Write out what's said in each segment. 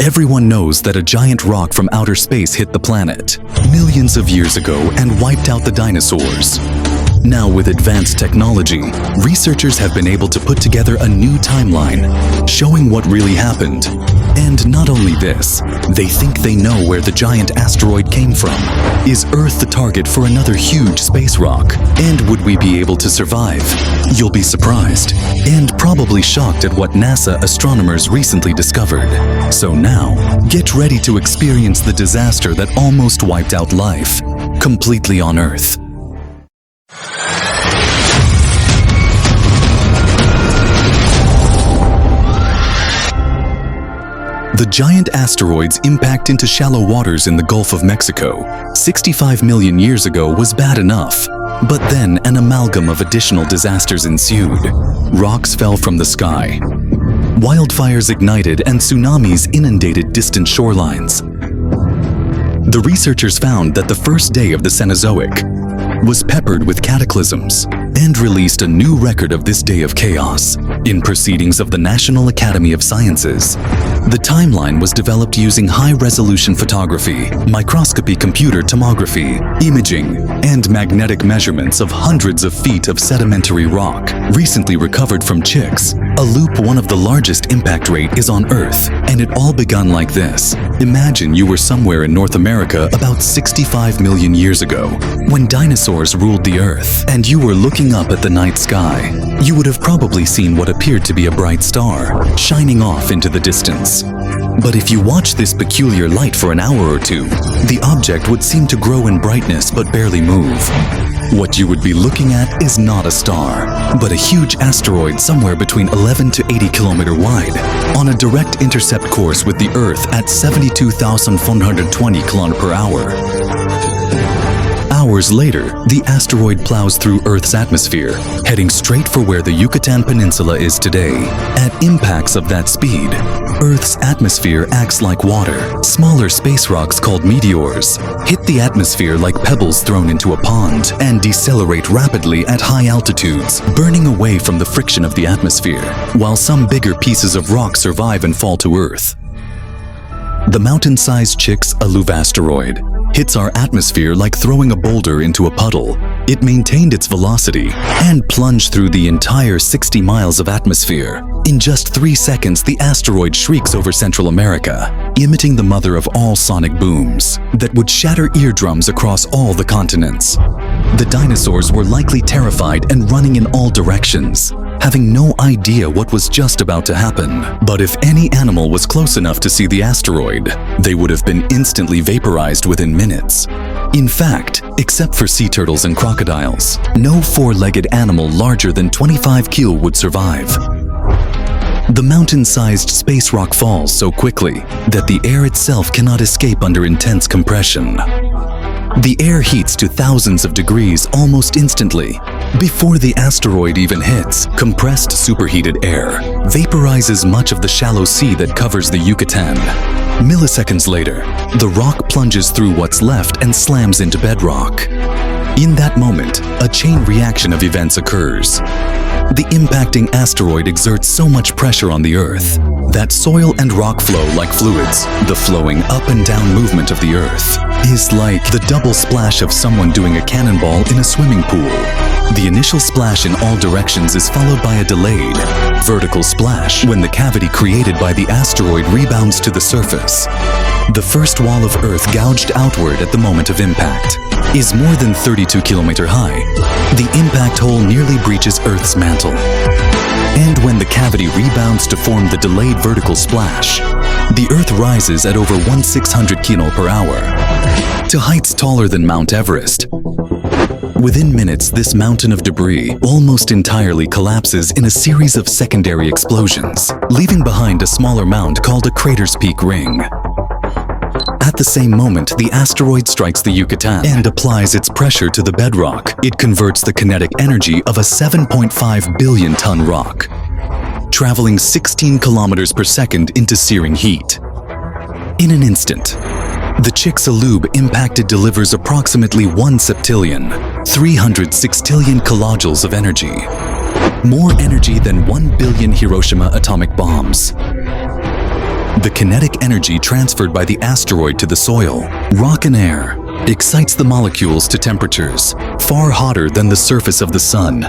Everyone knows that a giant rock from outer space hit the planet millions of years ago and wiped out the dinosaurs. Now, with advanced technology, researchers have been able to put together a new timeline showing what really happened. And not only this, they think they know where the giant asteroid came from. Is Earth the target for another huge space rock? And would we be able to survive? You'll be surprised and probably shocked at what NASA astronomers recently discovered. So now, get ready to experience the disaster that almost wiped out life completely on Earth. The giant asteroid's impact into shallow waters in the Gulf of Mexico 65 million years ago was bad enough. But then an amalgam of additional disasters ensued. Rocks fell from the sky. Wildfires ignited and tsunamis inundated distant shorelines. The researchers found that the first day of the Cenozoic was peppered with cataclysms and released a new record of this day of chaos in Proceedings of the National Academy of Sciences. The timeline was developed using high-resolution photography, microscopy computer tomography, imaging, and magnetic measurements of hundreds of feet of sedimentary rock recently recovered from Chicks, a loop one of the largest impact rate is on Earth. And it all begun like this. Imagine you were somewhere in North America about 65 million years ago, when dinosaurs ruled the Earth, and you were looking up at the night sky. You would have probably seen what appeared to be a bright star, shining off into the distance. But if you watch this peculiar light for an hour or two, the object would seem to grow in brightness but barely move. What you would be looking at is not a star, but a huge asteroid somewhere between 11 to 80 kilometer wide, on a direct intercept course with the Earth at 72,420 km per hour. Hours later, the asteroid plows through Earth's atmosphere, heading straight for where the Yucatan Peninsula is today. At impacts of that speed, Earth's atmosphere acts like water. Smaller space rocks called meteors hit the atmosphere like pebbles thrown into a pond and decelerate rapidly at high altitudes, burning away from the friction of the atmosphere, while some bigger pieces of rock survive and fall to Earth. The mountain-sized Chicks Alluve asteroid hits our atmosphere like throwing a boulder into a puddle. It maintained its velocity and plunged through the entire 60 miles of atmosphere. In just 3 seconds, the asteroid shrieks over Central America, emitting the mother of all sonic booms that would shatter eardrums across all the continents. The dinosaurs were likely terrified and running in all directions, having no idea what was just about to happen. But if any animal was close enough to see the asteroid, they would have been instantly vaporized within minutes. In fact, except for sea turtles and crocodiles, no four-legged animal larger than 25 kilo would survive. The mountain-sized space rock falls so quickly that the air itself cannot escape under intense compression. The air heats to thousands of degrees almost instantly. Before the asteroid even hits, compressed superheated air vaporizes much of the shallow sea that covers the Yucatan. Milliseconds later, the rock plunges through what's left and slams into bedrock. In that moment, a chain reaction of events occurs. The impacting asteroid exerts so much pressure on the Earth that soil and rock flow like fluids. The flowing up and down movement of the Earth is like the double splash of someone doing a cannonball in a swimming pool. The initial splash in all directions is followed by a delayed, vertical splash when the cavity created by the asteroid rebounds to the surface. The first wall of Earth gouged outward at the moment of impact is more than 32 kilometer high. The impact hole nearly breaches Earth's mantle. And when the cavity rebounds to form the delayed vertical splash, the Earth rises at over 1,600 km per hour to heights taller than Mount Everest. Within minutes, this mountain of debris almost entirely collapses in a series of secondary explosions, leaving behind a smaller mound called a crater's peak ring. At the same moment, the asteroid strikes the Yucatan and applies its pressure to the bedrock. It converts the kinetic energy of a 7.5 billion ton rock, traveling 16 kilometers per second into searing heat. In an instant, the Chicks Alluve impacted delivers approximately 1 septillion, 300 sextillion kilojoules of energy, more energy than 1 billion Hiroshima atomic bombs. The kinetic energy transferred by the asteroid to the soil, rock and air excites the molecules to temperatures far hotter than the surface of the sun.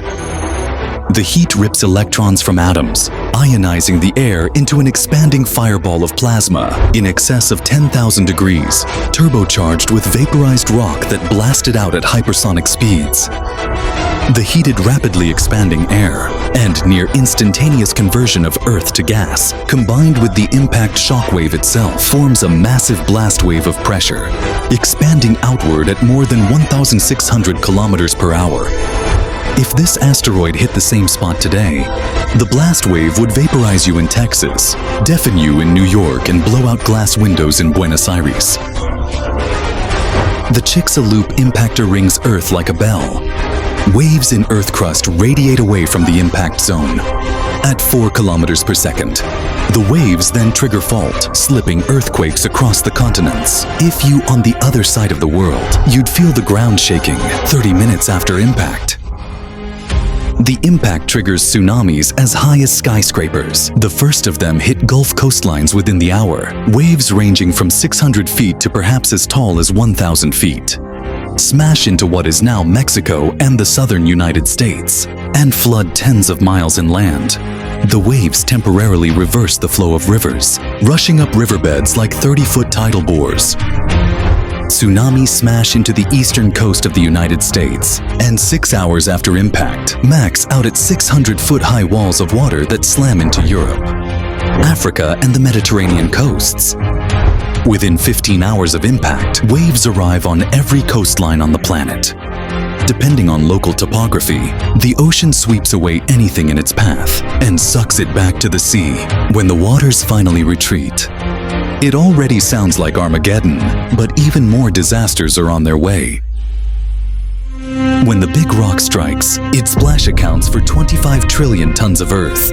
The heat rips electrons from atoms, ionizing the air into an expanding fireball of plasma in excess of 10,000 degrees, turbocharged with vaporized rock that blasted out at hypersonic speeds. The heated, rapidly expanding air and near instantaneous conversion of Earth to gas, combined with the impact shockwave itself, forms a massive blast wave of pressure, expanding outward at more than 1,600 kilometers per hour. If this asteroid hit the same spot today, the blast wave would vaporize you in Texas, deafen you in New York, and blow out glass windows in Buenos Aires. The Chicxulub impactor rings Earth like a bell. Waves in Earth crust radiate away from the impact zone at 4 kilometers per second. The waves then trigger fault, slipping earthquakes across the continents. If you on the other side of the world, you'd feel the ground shaking 30 minutes after impact. The impact triggers tsunamis as high as skyscrapers. The first of them hit Gulf coastlines within the hour, waves ranging from 600 feet to perhaps as tall as 1,000 feet. Smash into what is now Mexico and the southern United States, and flood tens of miles inland. The waves temporarily reverse the flow of rivers, rushing up riverbeds like 30-foot tidal bores. Tsunamis smash into the eastern coast of the United States, and 6 hours after impact, max out at 600-foot high walls of water that slam into Europe, Africa, and the Mediterranean coasts. Within 15 hours of impact, waves arrive on every coastline on the planet. Depending on local topography, the ocean sweeps away anything in its path and sucks it back to the sea when the waters finally retreat. It already sounds like Armageddon, but even more disasters are on their way. When the big rock strikes, its splash accounts for 25 trillion tons of Earth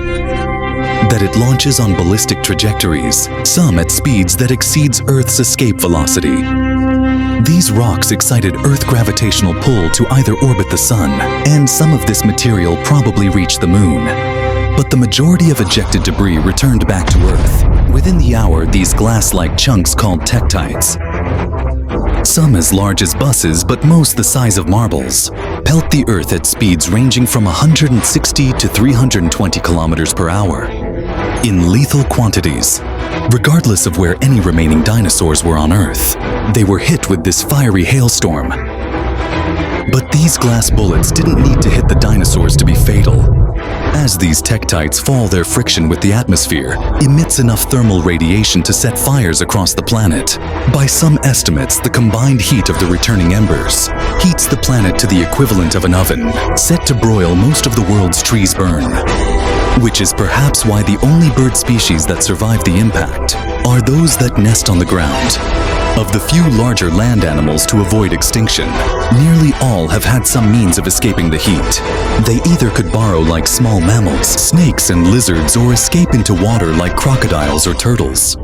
that it launches on ballistic trajectories, some at speeds that exceeds Earth's escape velocity. These rocks excited Earth gravitational pull to either orbit the sun, and some of this material probably reached the moon. But the majority of ejected debris returned back to Earth. Within the hour, these glass-like chunks called tektites, some as large as buses but most the size of marbles, pelt the Earth at speeds ranging from 160 to 320 kilometers per hour, in lethal quantities. Regardless of where any remaining dinosaurs were on Earth, they were hit with this fiery hailstorm. But these glass bullets didn't need to hit the dinosaurs to be fatal. As these tektites fall, their friction with the atmosphere emits enough thermal radiation to set fires across the planet. By some estimates, the combined heat of the returning embers heats the planet to the equivalent of an oven, set to broil most of the world's trees burn. Which is perhaps why the only bird species that survive the impact are those that nest on the ground. Of the few larger land animals to avoid extinction, nearly all have had some means of escaping the heat. They either could burrow like small mammals, snakes, and lizards, or escape into water like crocodiles or turtles.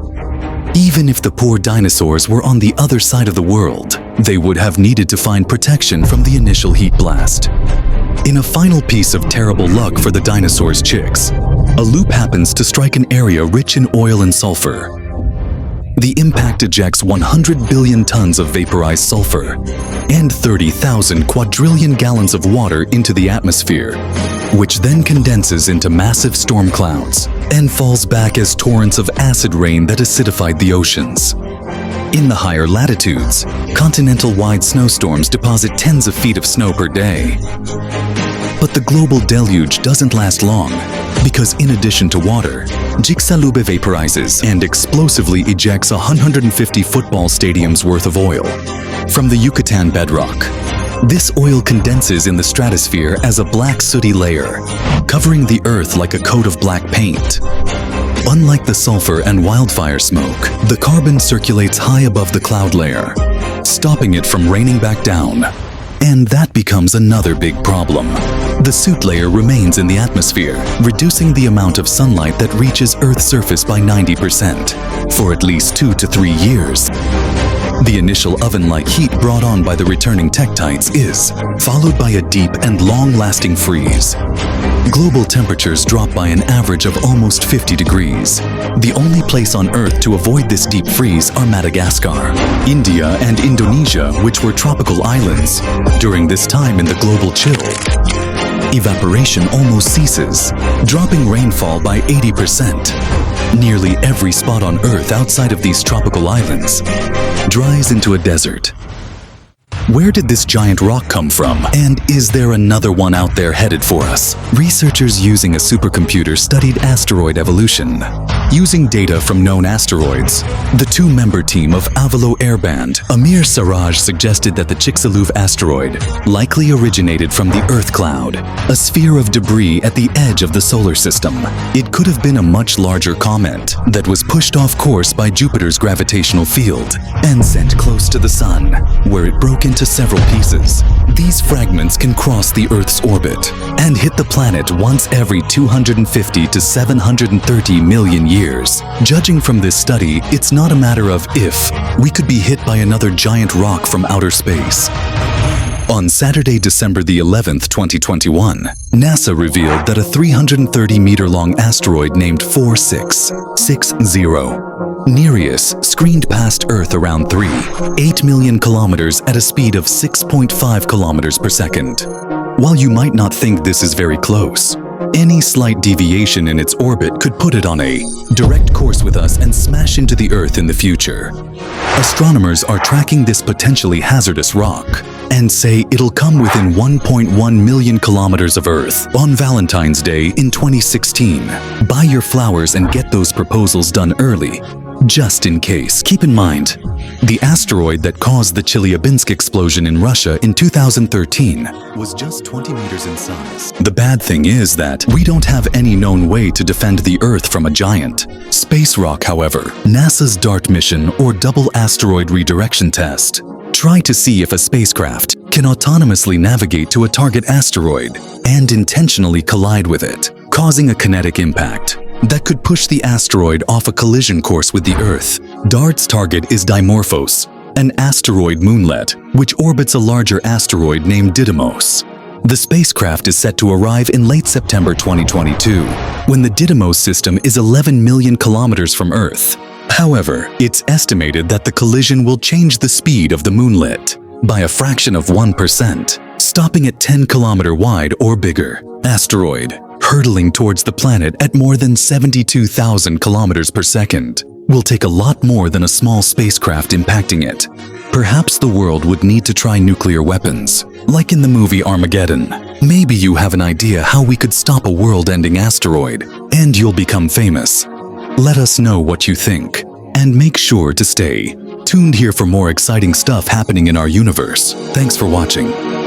Even if the poor dinosaurs were on the other side of the world, they would have needed to find protection from the initial heat blast. In a final piece of terrible luck for the dinosaurs' chicks, a loop happens to strike an area rich in oil and sulfur. The impact ejects 100 billion tons of vaporized sulfur and 30,000 quadrillion gallons of water into the atmosphere, which then condenses into massive storm clouds and falls back as torrents of acid rain that acidified the oceans. In the higher latitudes, continental-wide snowstorms deposit tens of feet of snow per day. But the global deluge doesn't last long, because in addition to water, Chicxulub vaporizes and explosively ejects 150 football stadiums worth of oil from the Yucatan bedrock. This oil condenses in the stratosphere as a black sooty layer, covering the Earth like a coat of black paint. Unlike the sulfur and wildfire smoke, the carbon circulates high above the cloud layer, stopping it from raining back down. And that becomes another big problem. The soot layer remains in the atmosphere, reducing the amount of sunlight that reaches Earth's surface by 90% for at least 2 to 3 years. The initial oven-like heat brought on by the returning tektites is followed by a deep and long-lasting freeze. Global temperatures drop by an average of almost 50 degrees. The only place on Earth to avoid this deep freeze are Madagascar, India, and Indonesia, which were tropical islands. During this time in the global chill, evaporation almost ceases, dropping rainfall by 80%. Nearly every spot on Earth outside of these tropical islands dries into a desert. Where did this giant rock come from? And is there another one out there headed for us? Researchers using a supercomputer studied asteroid evolution. Using data from known asteroids, the two-member team of Avalo Airband, Amir Sarraj, suggested that the Chicxulub asteroid likely originated from the Earth cloud, a sphere of debris at the edge of the solar system. It could have been a much larger comet that was pushed off course by Jupiter's gravitational field and sent close to the Sun, where it broke into several pieces. These fragments can cross the Earth's orbit and hit the planet once every 250 to 730 million years. Judging from this study, it's not a matter of if. We could be hit by another giant rock from outer space. On Saturday, December the 11th, 2021, NASA revealed that a 330-meter-long asteroid named 4660 Nereus screened past Earth around 8 million kilometers at a speed of 6.5 kilometers per second. While you might not think this is very close, any slight deviation in its orbit could put it on a direct course with us and smash into the Earth in the future. Astronomers are tracking this potentially hazardous rock and say it'll come within 1.1 million kilometers of Earth on Valentine's Day in 2016. Buy your flowers and get those proposals done early, just in case. Keep in mind, the asteroid that caused the Chelyabinsk explosion in Russia in 2013 was just 20 meters in size. The bad thing is that we don't have any known way to defend the Earth from a giant space rock. However, NASA's DART mission, or Double Asteroid Redirection Test, try to see if a spacecraft can autonomously navigate to a target asteroid and intentionally collide with it, causing a kinetic impact that could push the asteroid off a collision course with the Earth. DART's target is Dimorphos, an asteroid moonlet which orbits a larger asteroid named Didymos. The spacecraft is set to arrive in late September 2022, when the Didymos system is 11 million kilometers from Earth. However, it's estimated that the collision will change the speed of the moonlet by a fraction of 1%, stopping at 10-kilometer wide or bigger asteroid, hurtling towards the planet at more than 72,000 kilometers per second. Will take a lot more than a small spacecraft impacting it. Perhaps the world would need to try nuclear weapons, like in the movie Armageddon. Maybe you have an idea how we could stop a world-ending asteroid, and you'll become famous. Let us know what you think, and make sure to stay tuned here for more exciting stuff happening in our universe. Thanks for watching.